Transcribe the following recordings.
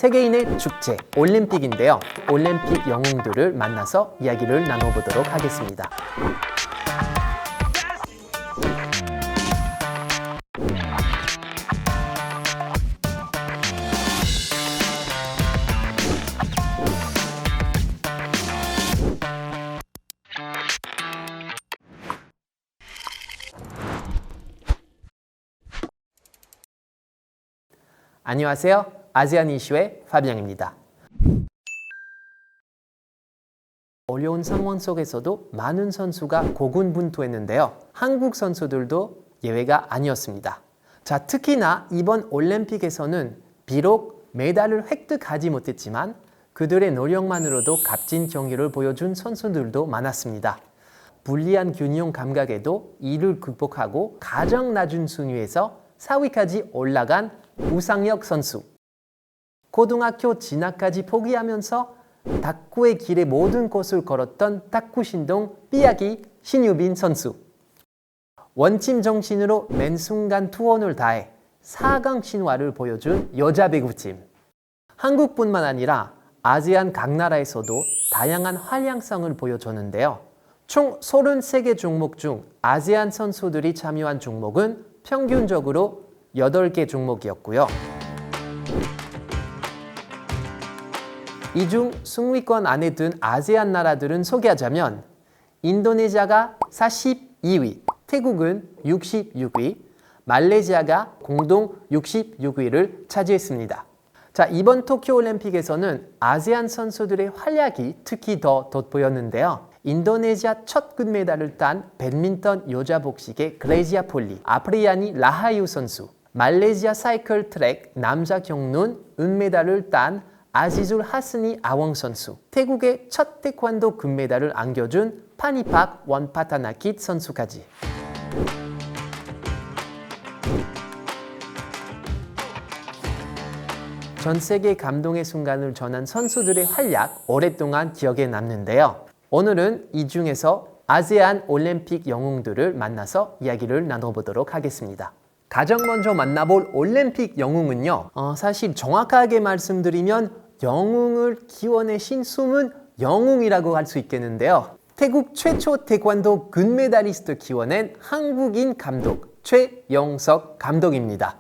세계인의 축제 올림픽인데요. 올림픽 영웅들을 만나서 이야기를 나눠보도록 하겠습니다. 안녕하세요. 아시안 이슈의 파비앙입니다. 어려운 상황 속에서도 많은 선수가 고군분투했는데요. 한국 선수들도 예외가 아니었습니다. 자, 특히나 이번 올림픽에서는 비록 메달을 획득하지 못했지만 그들의 노력만으로도 값진 경기를 보여준 선수들도 많았습니다. 불리한 균형 감각에도 이를 극복하고 가장 낮은 순위에서 4위까지 올라간 우상혁 선수. 고등학교 진학까지 포기하면서 탁구의 길에 모든 것을 걸었던 탁구 신동 삐약이 신유빈 선수. 원팀 정신으로 맨순간 투혼을 다해 4강 신화를 보여준 여자 배구팀. 한국뿐만 아니라 아시안 각 나라에서도 다양한 활약성을 보여줬는데요. 총 33개 종목 중 아시안 선수들이 참여한 종목은 평균적으로 8개 종목이었고요. 이 중 승위권 안에 든 아세안 나라들은 소개하자면 인도네시아가 42위, 태국은 66위, 말레이시아가 공동 66위를 차지했습니다. 자, 이번 도쿄올림픽에서는 아세안 선수들의 활약이 특히 더 돋보였는데요. 인도네시아 첫 금메달을 딴 배드민턴 여자 복식의 그레지아 폴리, 아프리야니 라하유 선수, 말레이시아 사이클 트랙 남자 경륜 은메달을 딴 아지줄 하스니 아웡 선수, 태국의 첫 태권도 금메달을 안겨준 파니팍 원파타나킷 선수까지. 전 세계 감동의 순간을 전한 선수들의 활약 오랫동안 기억에 남는데요. 오늘은 이 중에서 아세안 올림픽 영웅들을 만나서 이야기를 나눠보도록 하겠습니다. 가장 먼저 만나볼 올림픽 영웅은요. 사실 정확하게 말씀드리면 영웅을 키워내신 숨은 영웅이라고 할 수 있겠는데요. 태국 최초 태권도 금메달리스트 키워낸 한국인 감독 최영석 감독입니다.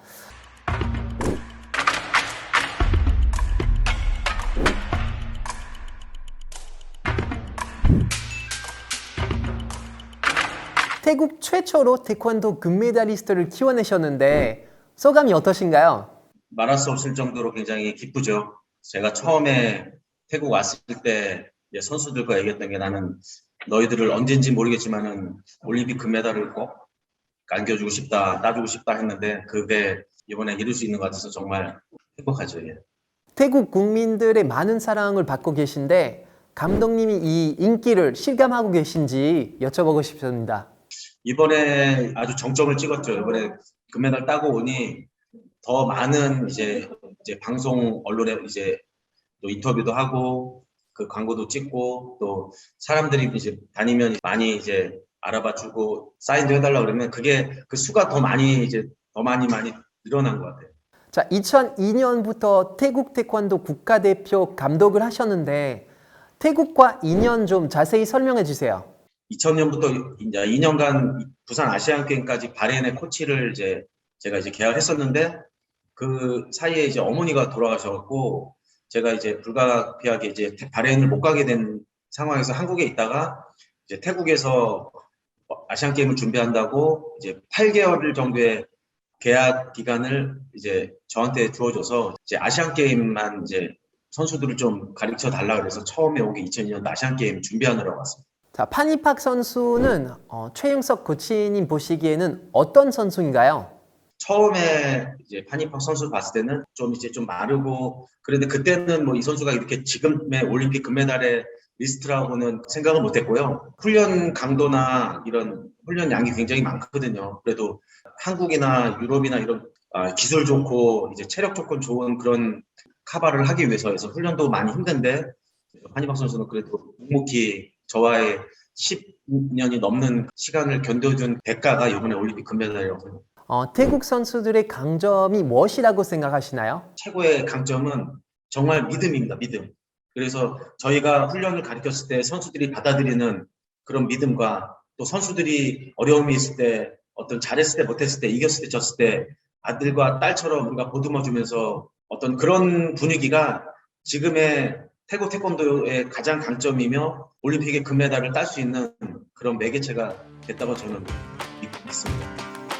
태국 최초로 태권도 금메달리스트를 키워내셨는데 소감이 어떠신가요? 말할 수 없을 정도로 굉장히 기쁘죠. 제가 처음에 태국 왔을 때 선수들과 얘기했던 게 나는 너희들을 언젠지 모르겠지만은 올림픽 금메달을 꼭 안겨주고 싶다, 따주고 싶다 했는데 그게 이번에 이룰 수 있는 것 같아서 정말 행복하죠. 예. 태국 국민들의 많은 사랑을 받고 계신데 감독님이 이 인기를 실감하고 계신지 여쭤보고 싶습니다. 이번에 아주 정점을 찍었죠. 이번에 금메달 따고 오니 더 많은 이제 방송 언론에 이제 또 인터뷰도 하고 그 광고도 찍고 또 사람들이 이제 다니면 많이 이제 알아봐주고 사인도 해달라 그러면 그게 그 수가 더 많이 늘어난 것 같아요. 자, 2002년부터 태국 태권도 국가대표 감독을 하셨는데 태국과 인연 좀 자세히 설명해 주세요. 2000년부터 이제 2년간 부산 아시안 게임까지 바레인의 코치를 제가 계약했었는데 그 사이에 이제 어머니가 돌아가셔갖고 제가 이제 불가피하게 이제 바레인을 못 가게 된 상황에서 한국에 있다가 이제 태국에서 아시안 게임을 준비한다고 이제 8개월 정도의 계약 기간을 이제 저한테 주어줘서 이제 아시안 게임만 이제 선수들을 좀 가르쳐 달라 그래서 처음에 오기 2002년 아시안 게임 준비하느라고 왔습니다. 자, 파니팍 선수는 최영석 코치님 보시기에는 어떤 선수인가요? 처음에 이제 파니팍 선수 봤을 때는 좀 마르고 그런데 그때는 뭐 이 선수가 이렇게 지금의 올림픽 금메달의 리스트라고는 생각을 못했고요. 훈련 강도나 이런 훈련 양이 굉장히 많거든요. 그래도 한국이나 유럽이나 이런 기술 좋고 이제 체력 조건 좋은 그런 카바를 하기 위해서 해서 훈련도 많이 힘든데 파니팍 선수는 그래도 묵묵히 저와의 10년이 넘는 시간을 견뎌준 대가가 이번에 올림픽 금메달이라고 생각합니다. 태국 선수들의 강점이 무엇이라고 생각하시나요? 최고의 강점은 정말 믿음입니다, 믿음. 그래서 저희가 훈련을 가르쳤을 때 선수들이 받아들이는 그런 믿음과 또 선수들이 어려움이 있을 때 어떤 잘했을 때 못했을 때 이겼을 때 졌을 때 아들과 딸처럼 우리가 보듬어주면서 어떤 그런 분위기가 지금의 태국 태권도의 가장 강점이며 올림픽의 금메달을 딸 수 있는 그런 매개체가 됐다고 저는 믿습니다.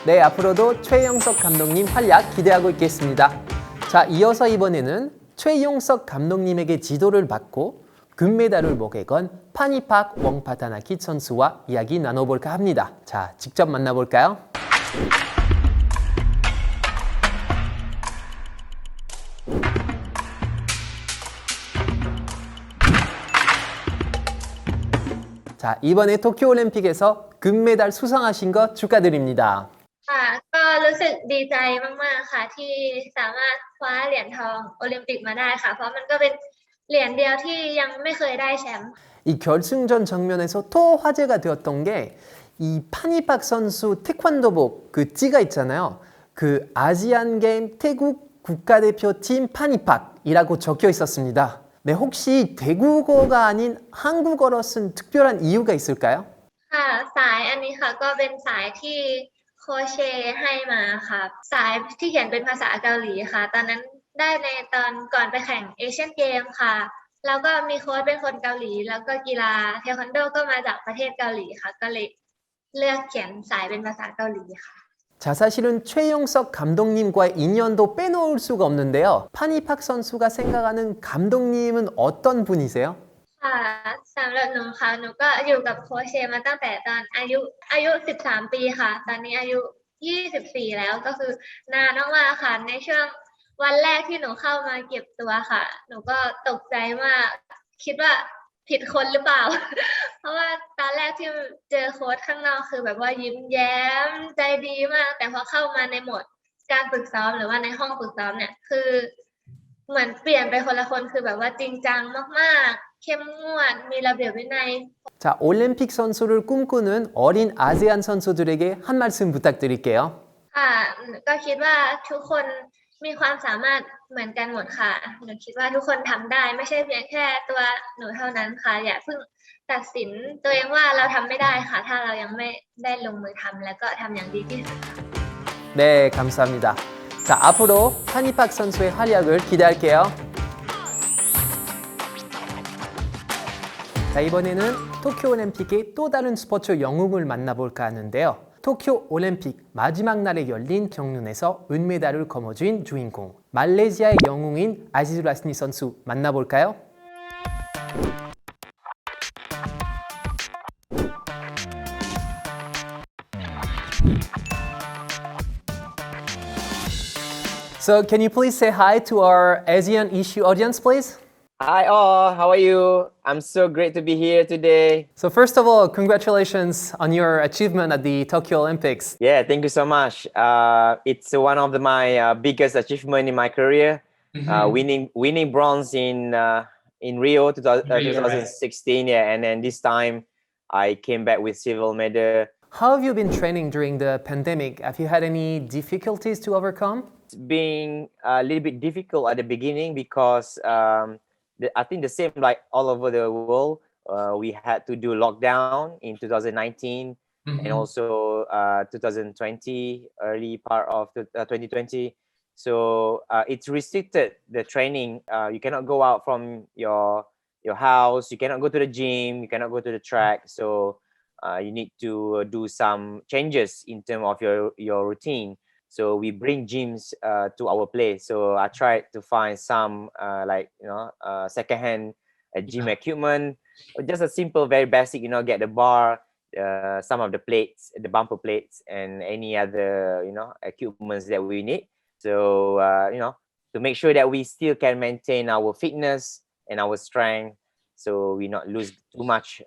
네, 앞으로도 최용석 감독님 활약 기대하고 있겠습니다. 자, 이어서 이번에는 최용석 감독님에게 지도를 받고 금메달을 목에 건 파니팍 웡파타나킷 선수와 이야기 나눠볼까 합니다. 자, 직접 만나볼까요? 자, 이번에 도쿄올림픽에서 금메달 수상하신 거 축하드립니다. ค่ะก็รู้สึกดีใจมากๆค่ะที่สามารถคว้าเหรียญทองโอลิมปิกมาได้ค่ะเพราะมันก็เป็นเหรียญเดียวที่ยังไม่เคยได้แชมป์ 이 결승전 장면에서 또 화제가 되었던 게 이 파니팍 선수 태권도복 그 찌가 있잖아요. 그 아시안 게임 태국 국가대표팀 파니팍이라고 적혀 있었습니다. 네, 혹시 대국어가 아닌 한국어로 쓴 특별한 이유가 있을까요? ค่ะสายอันนี้ค่ะก็เป็นสายที่โคชเชให้มาค่ะสายที่เขียนเป็นภาษาเกาหลีค่ะตอนนั้นได้ในตอนก่อนไปแข่งเอเชียนเกมค่ะแล้วก็มีโค้ชเป็นคนเกาหลีแล้วก็กีฬาเทควันโดก็มาจากประเทศเกาหลีค่ะก็เลยเลือกเขียนสายเป็นภาษาเกาหลีค่ะ 자, 사실은 최용석 감독님과의 인연도 빼놓을 수가 없는데요. 파니팍 선수가 생각하는 감독님은 어떤 분이세요? ค่ะสำหรับหนูค่ะหนูก็อยู่กับโค้ชเชมาตั้งแต่ตอนอายุ13 ปีค่ะตอนนี้อายุ24แล้วก็คือนานมากๆค่ะในช่วงวันแรกที่หนูเข้ามาเก็บตัวค่ะหนูก็ตกใจมากคิดว่าผิดคนหรือเปล่า เพราะว่าตอนแรกที่เจอโค้ชข้างนอกคือแบบว่ายิ้มแย้มใจดีมากแต่พอเข้ามาในโหมดการฝึกซ้อมหรือว่าในห้องฝึกซ้อมเนี่ยคือเหมือนเปลี่ยนไปคนละคนคือแบบว่าจริงจังมากๆเข้มงวดมีระเบียบวินัย 자, 올림픽 선수를 꿈꾸는 어린 아세안 선수들에게 한 말씀 부탁드릴게요. ค่ะก็คิดว่าทุกคนมีความสามารถเหมือนกันหมดค่ะหนูคิดว่าทุกคนทำได้ไม่ใช่เพียงแค่ตัวหนูเท่านั้นค่ะอย่าเพิ่งตัดสินตัวเองว่าเราทำไม่ได้ค่ะถ้าเรายังไม่ได้ลงมือทำแล้วก็ทำอย่างดีที่สุด 네, 감사합니다. 자, 앞으로 파니팍 선수의 활약을 기대할게요. 자, 이번에는 도쿄올림픽의 또 다른 스포츠 영웅을 만나볼까 하는데요. 도쿄올림픽 마지막 날에 열린 경륜에서 은메달을 거머쥔 주인공 말레이시아의 영웅인 아지즈 라스니 선수 만나볼까요? So can you please say hi to our ASEAN issue audience, please? Hi all, how are you? I'm so great to be here today. So first of all, congratulations on your achievement at the Tokyo Olympics. Yeah, thank you so much. It's one of my biggest achievement in my career. Winning bronze in Rio 2016, yeah, and then this time I came back with silver medal. How have you been training during the pandemic? Have you had any difficulties to overcome? It's been a little bit difficult at the beginning because I think the same like all over the world, we had to do lockdown in 2019 and also 2020, early part of 2020. So it's restricted the training. You cannot go out from your house. You cannot go to the gym. You cannot go to the track. So you need to do some changes in terms of your routine. So we bring gyms to our place. So I tried to find some secondhand gym equipment, or just a simple, very basic, get the bar, some of the plates, the bumper plates, and any other, equipments that we need. So, to make sure that we still can maintain our fitness and our strength. So we not lose too much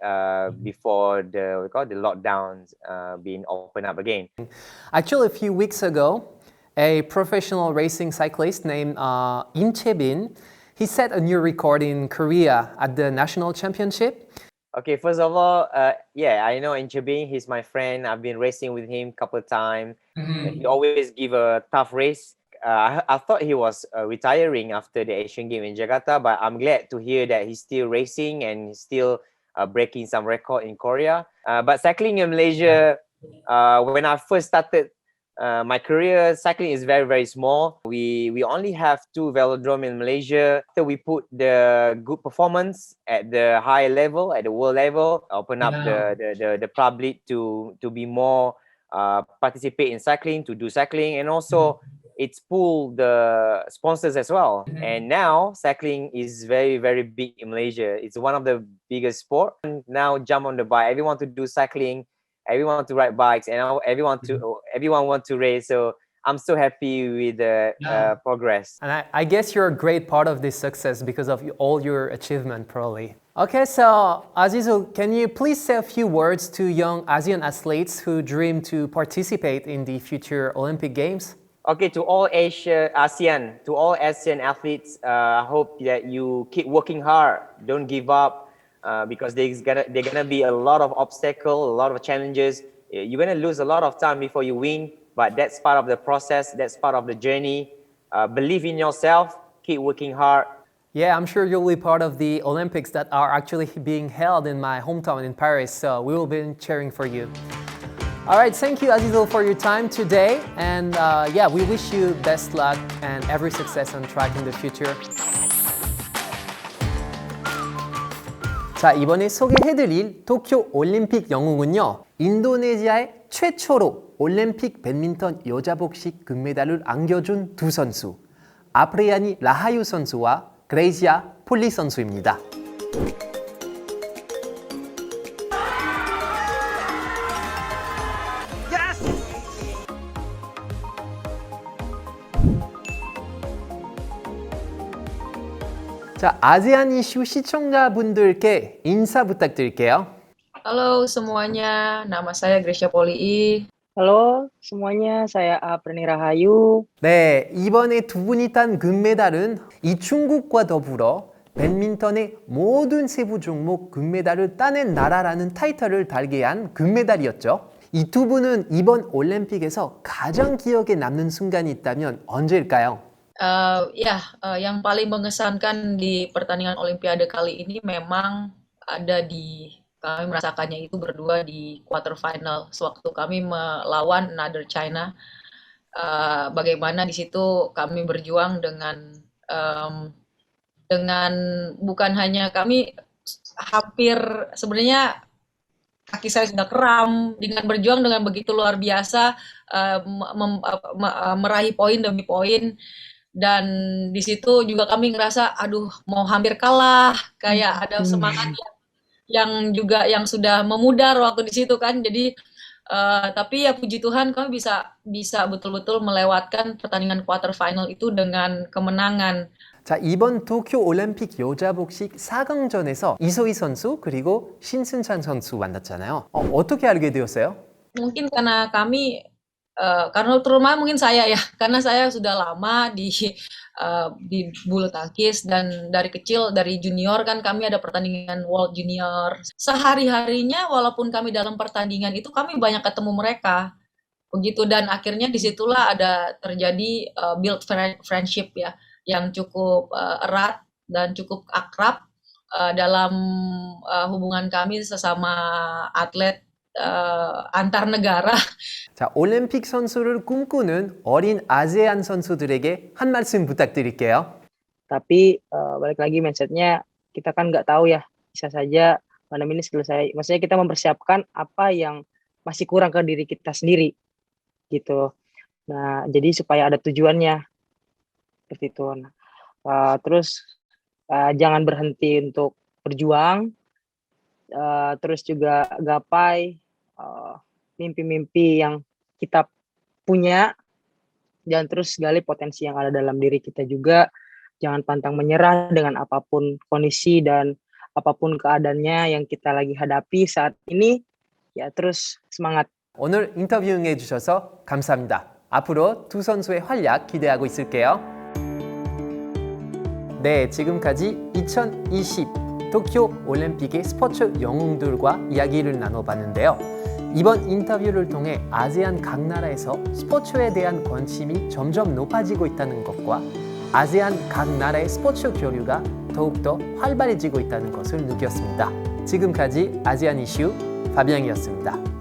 before the lockdowns being opened up again. Actually, a few weeks ago, a professional racing cyclist named Im Chae-bin, he set a new record in Korea at the national championship. Okay, first of all, I know Im Chae-bin. He's my friend. I've been racing with him a couple of times. He always give a tough race. I thought he was retiring after the Asian Game in Jakarta, but I'm glad to hear that he's still racing and he's still breaking some record in Korea. But cycling in Malaysia, when I first started my career, cycling is very, very small. We only have 2 velodrome in Malaysia. So we put the good performance at the high level, at the world level, open up the public to be more participate in cycling, to do cycling, and also it's pull the sponsors as well. And now cycling is very, very big in Malaysia. It's one of the biggest sport. Now jump on the bike. Everyone to do cycling. Everyone want to ride bikes, and everyone want to race. So I'm so happy with the progress. And I guess you're a great part of this success because of all your achievement, probably. Okay, so Azizul, can you please say a few words to young ASEAN athletes who dream to participate in the future Olympic Games? Okay, to all ASEAN athletes, I hope that you keep working hard. Don't give up. Because there's gonna be a lot of obstacles, a lot of challenges. You're gonna lose a lot of time before you win, but that's part of the process. That's part of the journey. Believe in yourself. Keep working hard. Yeah, I'm sure you'll be part of the Olympics that are actually being held in my hometown in Paris. So we will be cheering for you. All right, thank you, Azizul, for your time today. And yeah, we wish you best luck and every success on track in the future. 자, 이번에 소개해드릴 도쿄 올림픽 영웅은요, 인도네시아의 최초로 올림픽 배드민턴 여자 복식 금메달을 안겨준 2 선수, 아프리아니 라하유 선수와 그레이시아 폴리 선수입니다. 자, 아세안 이슈 시청자분들께 인사 부탁드릴게요. Halo semuanya, nama saya Gracia Polii. Halo semuanya, saya Apreni Rahayu. 네, 이번에 2 분이 딴 금메달은 이중국과 더불어 배드민턴의 모든 세부 종목 금메달을 따낸 나라라는 타이틀을 달게 한 금메달이었죠. 이 2 분은 이번 올림픽에서 가장 기억에 남는 순간이 있다면 언제일까요? Yang paling mengesankan di pertandingan Olimpiade kali ini memang ada kami merasakannya itu berdua di quarter final sewaktu kami melawan Another China. Bagaimana di situ kami berjuang dengan bukan hanya kami hampir sebenarnya kaki saya sudah kram dengan berjuang dengan begitu luar biasa meraih poin demi poin. Dan di situ juga kami ngerasa, aduh mau hampir kalah, kayak ada semangat yang sudah memudar waktu di situ kan. Jadi tapi ya puji Tuhan kami bisa betul-betul melewatkan pertandingan quarter final itu dengan kemenangan. 자, 이번 도쿄 올림픽 여자 복식 4강전에서 이소희 선수 그리고 신승찬 선수 만났잖아요. 어떻게 알게 되었어요? Mungkin karena karena terutama mungkin saya ya, karena saya sudah lama di bulu tangkis dan dari kecil, dari junior kan kami ada pertandingan World Junior. Sehari-harinya walaupun kami dalam pertandingan itu kami banyak ketemu mereka. Begitu, dan akhirnya disitulah ada terjadi build friendship ya, yang cukup erat dan cukup akrab dalam hubungan kami sesama atlet antar negara. 자, 올림픽 선수를 꿈꾸는 어린 아세안 선수들에게 한 말씀 부탁드릴게요. Tapi balik lagi mindsetnya, kita kan nggak tahu ya, bisa saja pandemi ini selesai. Maksudnya kita mempersiapkan apa yang masih kurang ke diri kita sendiri, gitu. Nah, jadi supaya ada tujuannya, seperti itu. Nah, terus jangan berhenti untuk berjuang, terus juga gapai mimpi-mimpi yang kita punya, dan terus gali potensi yang ada dalam diri kita juga. Jangan pantang menyerah dengan apapun kondisi dan apapun keadaannya yang kita lagi hadapi saat ini. Ya, terus semangat. 오늘 인터뷰 응해주셔서 감사합니다. 앞으로 2 선수의 활약 기대하고 있을게요. 네, 지금까지 2020 도쿄 올림픽의 스포츠 영웅들과 이야기를 나눠봤는데요. 이번 인터뷰를 통해 아세안 각 나라에서 스포츠에 대한 관심이 점점 높아지고 있다는 것과 아세안 각 나라의 스포츠 교류가 더욱더 활발해지고 있다는 것을 느꼈습니다. 지금까지 아세안 이슈 파비앙이었습니다.